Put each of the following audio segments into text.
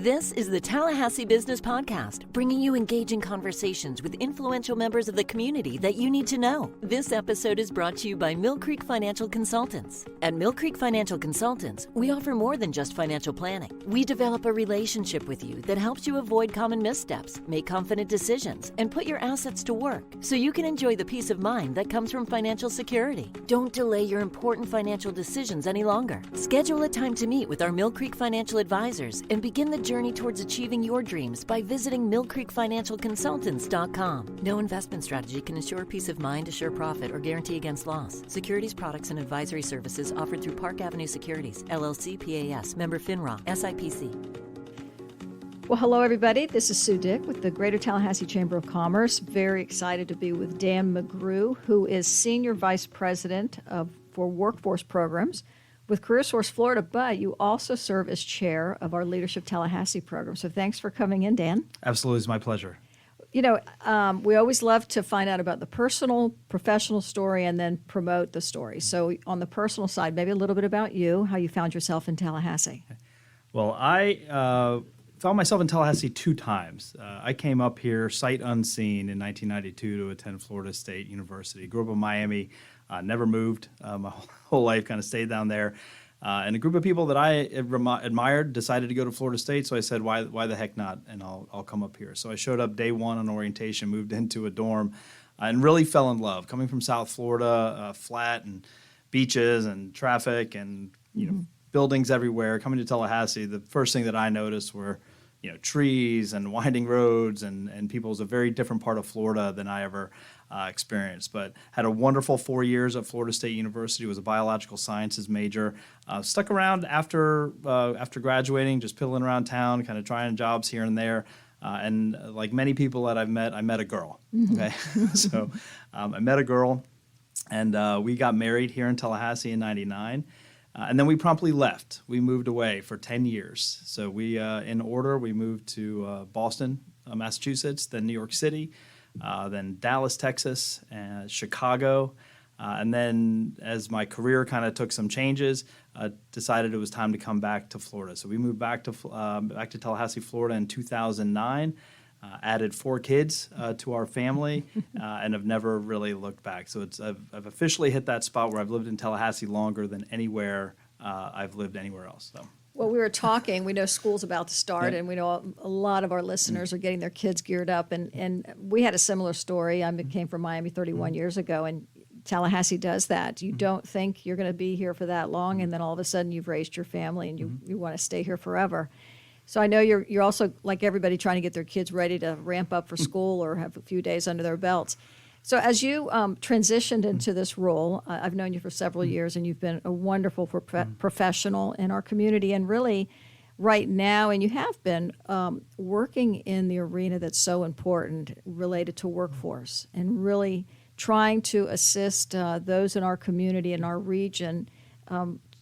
This is the Tallahassee Business Podcast, bringing you engaging conversations with influential members of the community that you need to know. This episode is brought to you by MillCreek Financial Consultants. At MillCreek Financial Consultants, we offer more than just financial planning. We develop a relationship with you that helps you avoid common missteps, make confident decisions, and put your assets to work so you can enjoy the peace of mind that comes from financial security. Don't delay your important financial decisions any longer. Schedule a time to meet with our MillCreek Financial Advisors and begin the journey towards achieving your dreams by visiting MillCreekFinancialConsultants.com. No investment strategy can ensure peace of mind, assure profit, or guarantee against loss. Securities, products, and advisory services offered through Park Avenue Securities, LLC, PAS, member FINRA, SIPC. Well, hello, everybody. This is Sue Dick with the Greater Tallahassee Chamber of Commerce. Very excited to be with Dan McGrew, who is Senior Vice President for Workforce Programs with CareerSource Florida, but you also serve as chair of our Leadership Tallahassee program. So thanks for coming in, Dan. Absolutely. It's my pleasure. You know, we always love to find out about the personal, professional story and then promote the story. So on the personal side, maybe a little bit about you, how you found yourself in Tallahassee. Well, I found myself in Tallahassee two times. I came up here sight unseen in 1992 to attend Florida State University. Grew up in Miami, never moved my whole life, kind of stayed down there. And a group of people that I admired decided to go to Florida State, so I said, why the heck not, and I'll come up here. So I showed up day one on orientation, moved into a dorm, and really fell in love. Coming from South Florida, flat and beaches and traffic and buildings everywhere, coming to Tallahassee, the first thing that I noticed were trees and winding roads and people. It was a very different part of Florida than I ever experienced. But had a wonderful 4 years at Florida State University. Was a biological sciences major. Stuck around after graduating, just piddling around town, kind of trying jobs here and there. And like many people that I've met, I met a girl. Okay, so I met a girl, and we got married here in Tallahassee in '99. And then we promptly left. We moved away for 10 years. So we, in order, we moved to Boston, Massachusetts, then New York City, then Dallas, Texas, and Chicago. And then as my career kind of took some changes, decided it was time to come back to Florida. So we moved back to Tallahassee, Florida in 2009. Added 4 kids to our family, and have never really looked back. So I've officially hit that spot where I've lived in Tallahassee longer than anywhere I've lived anywhere else. So. Well, we were talking. We know school's about to start, and we know a lot of our listeners are getting their kids geared up. And we had a similar story. I came from Miami 31 years ago, and Tallahassee does that. You don't think you're going to be here for that long, and then all of a sudden you've raised your family and you want to stay here forever. So I know you're also, like everybody, trying to get their kids ready to ramp up for school or have a few days under their belts. So as you transitioned into this role, I've known you for several years, and you've been a wonderful professional in our community. And really, right now, and you have been working in the arena that's so important related to workforce, and really trying to assist those in our community and our region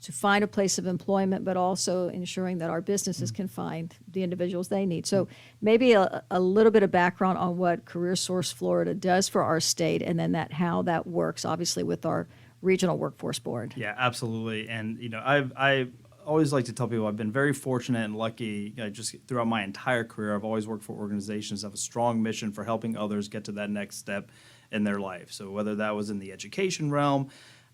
to find a place of employment, but also ensuring that our businesses can find the individuals they need. So maybe a little bit of background on what CareerSource Florida does for our state, and then how that works, obviously, with our regional workforce board. Yeah, absolutely. And I always like to tell people I've been very fortunate and lucky. Just throughout my entire career, I've always worked for organizations that have a strong mission for helping others get to that next step in their life. So whether that was in the education realm,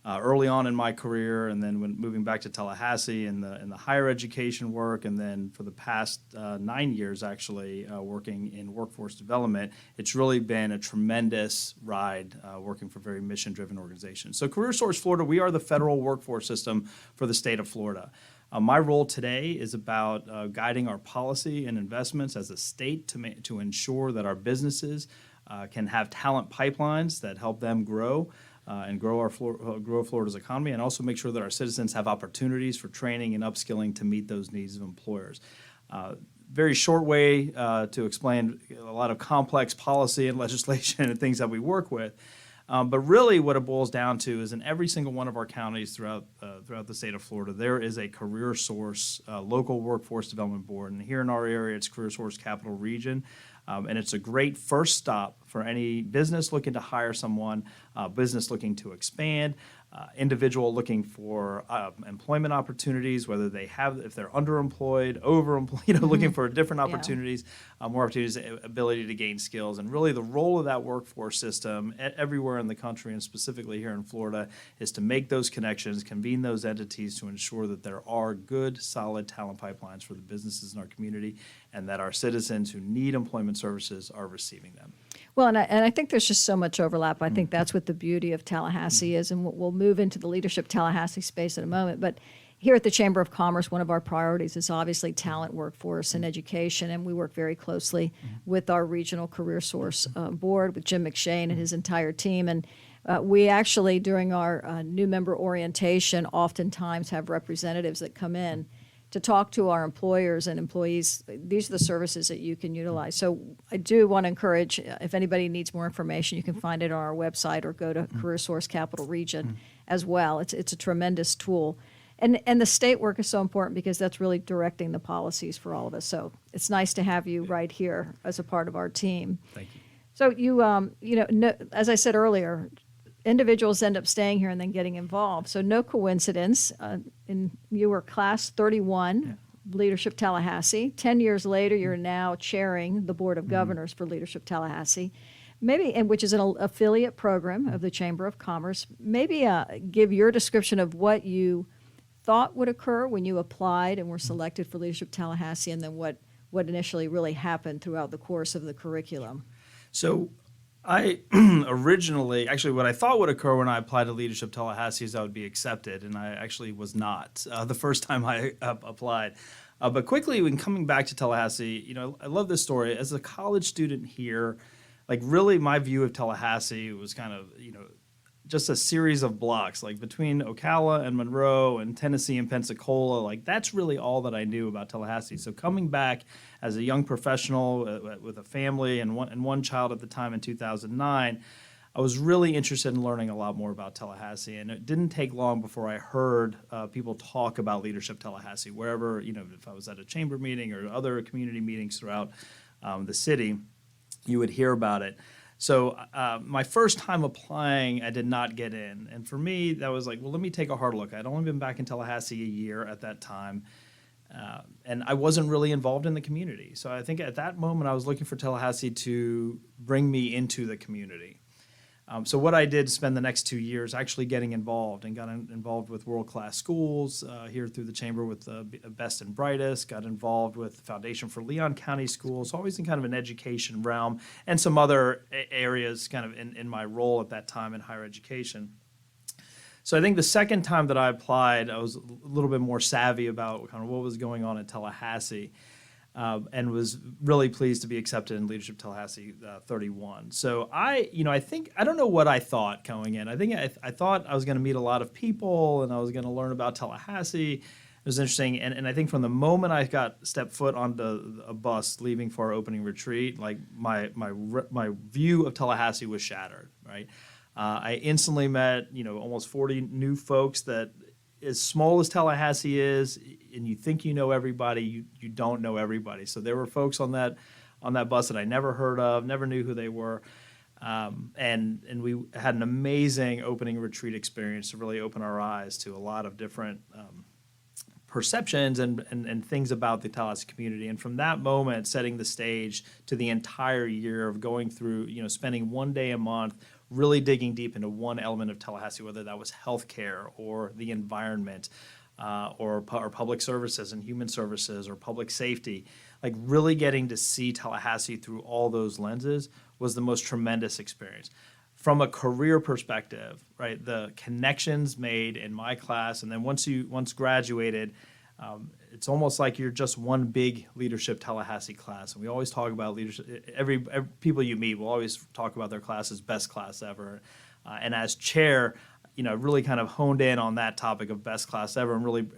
early on in my career, and then when moving back to Tallahassee in the higher education work, and then for the past 9 years actually working in workforce development, it's really been a tremendous ride working for very mission-driven organizations. So CareerSource Florida, we are the federal workforce system for the state of Florida. My role today is about guiding our policy and investments as a state to ensure that our businesses can have talent pipelines that help them grow and grow Florida's economy, and also make sure that our citizens have opportunities for training and upskilling to meet those needs of employers. Very short way to explain a lot of complex policy and legislation and things that we work with. But really what it boils down to is in every single one of our counties throughout the state of Florida, there is a CareerSource local workforce development board. And here in our area, it's CareerSource Capital Region. And it's a great first stop for any business looking to hire someone, business looking to expand, individual looking for employment opportunities, whether if they're underemployed, overemployed, looking for different opportunities, more opportunities, ability to gain skills. And really the role of that workforce system everywhere in the country, and specifically here in Florida, is to make those connections, convene those entities to ensure that there are good, solid talent pipelines for the businesses in our community, and that our citizens who need employment services are receiving them. Well, and I think there's just so much overlap. I think that's what the beauty of Tallahassee is, and we'll move into the Leadership Tallahassee space in a moment. But here at the Chamber of Commerce, one of our priorities is obviously talent, workforce, and education, and we work very closely with our regional CareerSource board, with Jim McShane and his entire team. And we actually, during our new member orientation, oftentimes have representatives that come in to talk to our employers and employees. These are the services that you can utilize. So I do want to encourage, if anybody needs more information, you can find it on our website or go to CareerSource Capital Region as well. It's a tremendous tool. And the state work is so important because that's really directing the policies for all of us. So it's nice to have you right here as a part of our team. Thank you. So you, as I said earlier, individuals end up staying here and then getting involved. So no coincidence. You were class 31, Leadership Tallahassee. 10 years later, you're now chairing the Board of Governors for Leadership Tallahassee, which is an affiliate program of the Chamber of Commerce. Maybe give your description of what you thought would occur when you applied and were selected for Leadership Tallahassee, and then what initially really happened throughout the course of the curriculum. So I originally, what I thought would occur when I applied to Leadership Tallahassee is I would be accepted, and I actually was not the first time I applied. But quickly, when coming back to Tallahassee, I love this story. As a college student here, really my view of Tallahassee was kind of, just a series of blocks, between Ocala and Monroe and Tennessee and Pensacola. That's really all that I knew about Tallahassee. So coming back as a young professional with a family and one child at the time in 2009, I was really interested in learning a lot more about Tallahassee. And it didn't take long before I heard people talk about Leadership Tallahassee, wherever, if I was at a chamber meeting or other community meetings throughout the city, you would hear about it. So my first time applying, I did not get in. And for me, that was let me take a hard look. I'd only been back in Tallahassee a year at that time, and I wasn't really involved in the community. So I think at that moment, I was looking for Tallahassee to bring me into the community. So what I did spend the next 2 years actually getting involved, and got involved with world-class schools here through the Chamber with Best and Brightest, got involved with the Foundation for Leon County Schools, always in kind of an education realm, and some other areas kind of in my role at that time in higher education. So I think the second time that I applied, I was a little bit more savvy about kind of what was going on at Tallahassee. And was really pleased to be accepted in Leadership Tallahassee 31. So I don't know what I thought going in. I think I thought I was going to meet a lot of people and I was going to learn about Tallahassee. It was interesting, and I think from the moment I stepped foot onto a bus leaving for our opening retreat, my view of Tallahassee was shattered. Right, I instantly met almost 40 new folks that. As small as Tallahassee is, and you think you know everybody, you don't know everybody. So there were folks on that bus that I never heard of, never knew who they were, and we had an amazing opening retreat experience to really open our eyes to a lot of different perceptions and things about the Tallahassee community. And from that moment, setting the stage to the entire year of going through, spending one day a month, really digging deep into one element of Tallahassee, whether that was healthcare or the environment or public services and human services or public safety. Really getting to see Tallahassee through all those lenses was the most tremendous experience. From a career perspective, right, the connections made in my class, and then once graduated, it's almost like you're just one big Leadership Tallahassee class. And we always talk about leadership. Every people you meet will always talk about their class as best class ever. And as chair, really kind of honed in on that topic of best class ever. And really,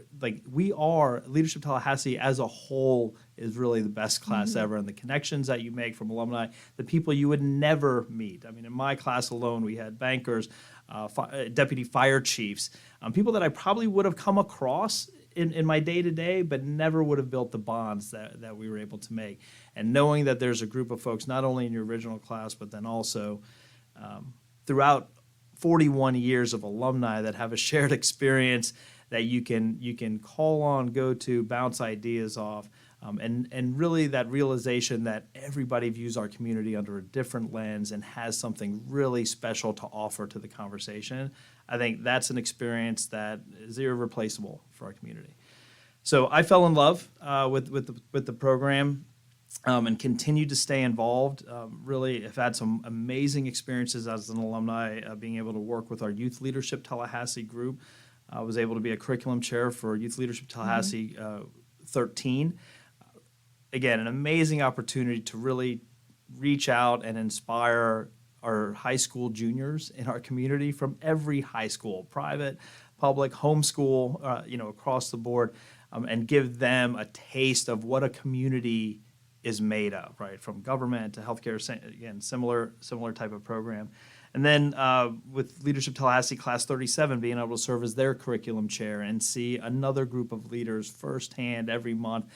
we are, Leadership Tallahassee as a whole is really the best class ever. And the connections that you make from alumni, the people you would never meet. I mean, in my class alone, we had bankers, deputy fire chiefs, people that I probably would have come across in my day-to-day, but never would have built the bonds that we were able to make. And knowing that there's a group of folks, not only in your original class, but then also throughout 41 years of alumni that have a shared experience that you can call on, go to, bounce ideas off, and really that realization that everybody views our community under a different lens and has something really special to offer to the conversation. I think that's an experience that is irreplaceable for our community. So I fell in love with the program. And continue to stay involved. Really have had some amazing experiences as an alumni, being able to work with our Youth Leadership Tallahassee group. I was able to be a curriculum chair for Youth Leadership Tallahassee 13. Again, an amazing opportunity to really reach out and inspire our high school juniors in our community from every high school, private, public, homeschool, across the board, and give them a taste of what a community is made of, right? From government to healthcare, again, similar type of program. And then with Leadership Tallahassee Class 37, being able to serve as their curriculum chair and see another group of leaders firsthand every month,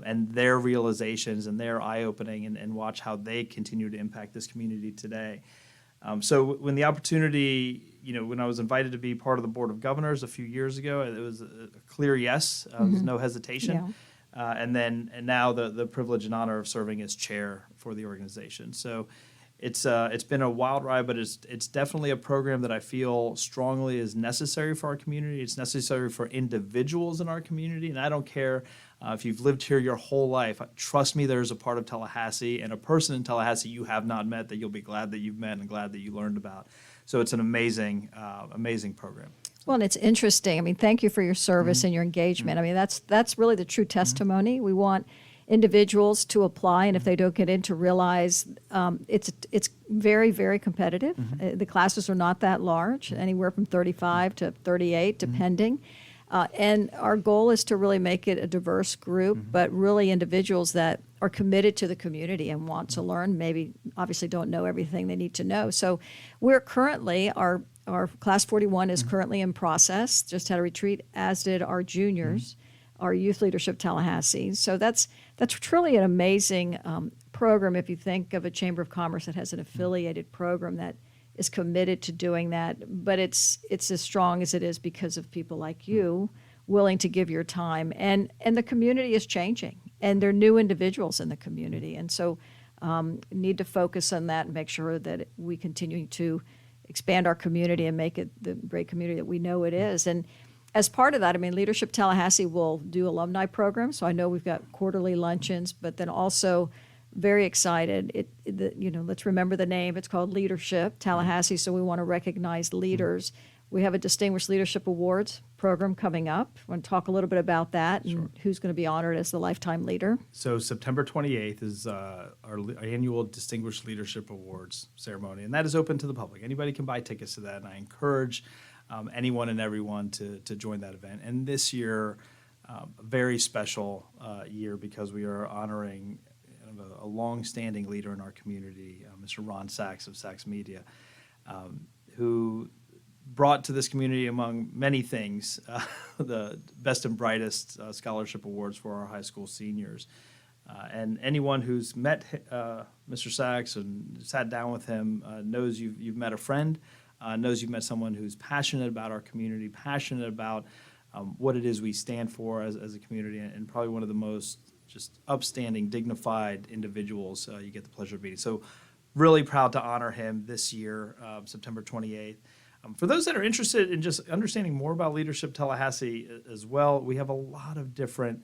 and their realizations and their eye-opening, and watch how they continue to impact this community today. So when the opportunity, when I was invited to be part of the Board of Governors a few years ago, it was a clear yes. There was no hesitation. Yeah. And now the privilege and honor of serving as chair for the organization. So it's been a wild ride, but it's definitely a program that I feel strongly is necessary for our community. It's necessary for individuals in our community, and I don't care if you've lived here your whole life. Trust me, there's a part of Tallahassee and a person in Tallahassee you have not met that you'll be glad that you've met and glad that you learned about. So it's an amazing program. Well, and it's interesting. I mean, thank you for your service and your engagement. I mean, that's really the true testimony. We want individuals to apply, and if they don't get in, to realize it's very, very competitive. The classes are not that large, anywhere from 35 to 38, depending. And our goal is to really make it a diverse group, but really individuals that are committed to the community and want to learn, maybe obviously don't know everything they need to know. So we're currently, our Class 41 is currently in process, just had a retreat, as did our juniors, our Youth Leadership Tallahassee. So that's truly an amazing program if you think of a Chamber of Commerce that has an affiliated program that is committed to doing that. But it's as strong as it is because of people like you willing to give your time. And the community is changing, and there are new individuals in the community. And so need to focus on that and make sure that we continue to expand our community and make it the great community that we know it is. And as part of that, I mean, Leadership Tallahassee will do alumni programs. So I know we've got quarterly luncheons, but then also very excited. Let's remember the name. It's called Leadership Tallahassee. So we want to recognize leaders. We have a Distinguished Leadership Awards program coming up. I want to talk a little bit about that and who's going to be honored as the Lifetime Leader. So September 28th is our annual Distinguished Leadership Awards ceremony, and that is open to the public. Anybody can buy tickets to that, and I encourage anyone and everyone to join that event. And this year, a very special year because we are honoring a long-standing leader in our community, Mr. Ron Sachs of Sachs Media, who brought to this community, among many things, the best and brightest scholarship awards for our high school seniors. And anyone who's met Mr. Sachs and sat down with him knows you've met a friend, knows you've met someone who's passionate about our community, passionate about what it is we stand for as a community, and probably one of the most just upstanding, dignified individuals you get the pleasure of meeting. So really proud to honor him this year, September 28th. For those that are interested in just understanding more about Leadership Tallahassee as well, we have a lot of different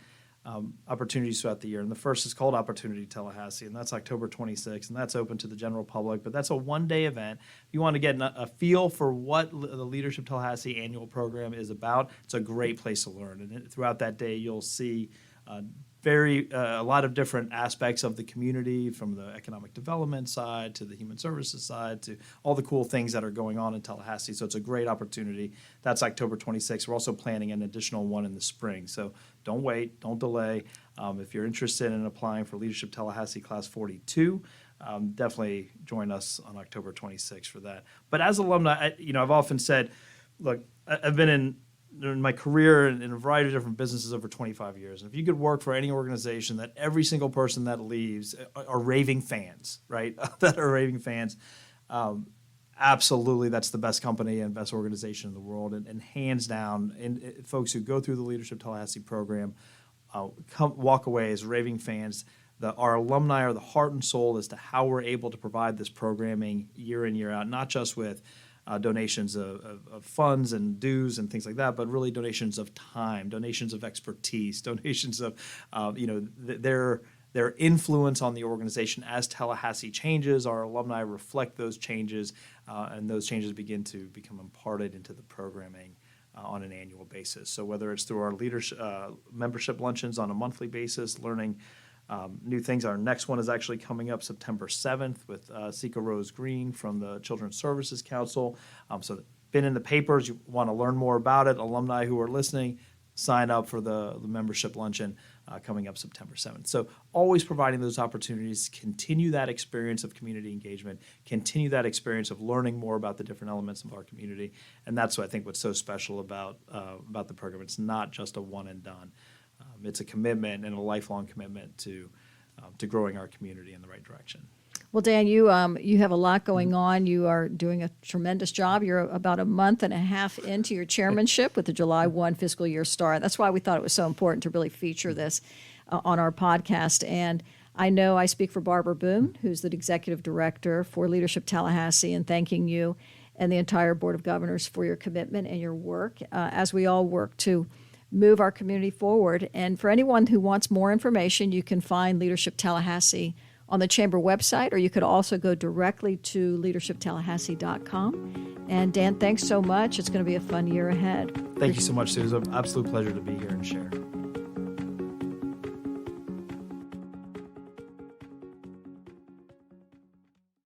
opportunities throughout the year. And the first is called Opportunity Tallahassee, and that's October 26th, and that's open to the general public. But that's a one-day event. If you want to get a feel for what the Leadership Tallahassee annual program is about, it's a great place to learn. And throughout that day, you'll see a lot of different aspects of the community, from the economic development side to the human services side to all the cool things that are going on in Tallahassee. So it's a great opportunity. That's October 26th. We're also planning an additional one in the spring. So don't wait, don't delay. If you're interested in applying for Leadership Tallahassee Class 42, definitely join us on October 26th for that. But as alumni, I've often said, look, I've been in my career in a variety of different businesses over 25 years. And if you could work for any organization that every single person that leaves are raving fans, right? that are raving fans. Absolutely, that's the best company and best organization in the world, and hands down, and folks who go through the Leadership Tallahassee program walk away as raving fans. Our alumni are the heart and soul as to how we're able to provide this programming year in, year out, not just with donations of funds and dues and things like that, but really donations of time, donations of expertise, donations of their influence on the organization. As Tallahassee changes, our alumni reflect those changes, and those changes begin to become imparted into the programming on an annual basis. So whether it's through our leadership membership luncheons on a monthly basis, learning new things. Our next one is actually coming up September 7th with Sika Rose Green from the Children's Services Council. So been in the papers, you want to learn more about it. Alumni who are listening, sign up for the membership luncheon coming up September 7th. So always providing those opportunities, continue that experience of community engagement, continue that experience of learning more about the different elements of our community. And that's what I think what's so special about the program. It's not just a one and done. It's a commitment and a lifelong commitment to growing our community in the right direction. Well, Dan, you have a lot going on. You are doing a tremendous job. You're about a month and a half into your chairmanship with the July 1 fiscal year start. That's why we thought it was so important to really feature this on our podcast. And I know I speak for Barbara Boone, who's the executive director for Leadership Tallahassee, and thanking you and the entire Board of Governors for your commitment and your work as we all work to move our community forward. And for anyone who wants more information, you can find Leadership Tallahassee on the Chamber website, or you could also go directly to leadershiptallahassee.com. And Dan, thanks so much. It's going to be a fun year ahead. Thank you so much, Sue. It was an absolute pleasure to be here and share.